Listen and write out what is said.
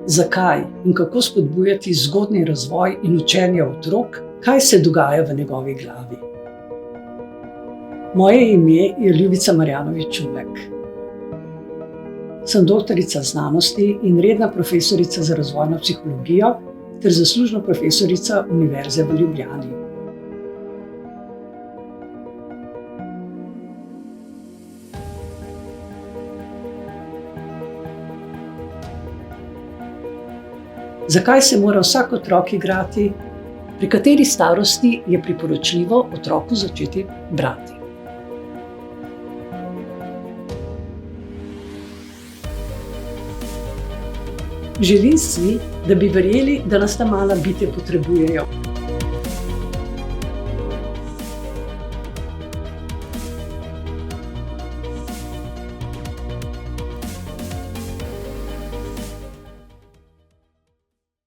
Zakaj in kako spodbujati zgodnji razvoj in učenje otrok, kaj se dogaja v njegovi glavi. Moje ime je Ljubica Marjanović Čumek. Sem doktorica znanosti in redna profesorica za razvojno psihologijo ter zaslužna profesorica Univerze v Ljubljani. Zakaj se mora vsak otrok igrati? Pri kateri starosti je priporočljivo otroku začeti brati? Želim si, da bi verjeli, da nas ta mala bitja potrebujejo.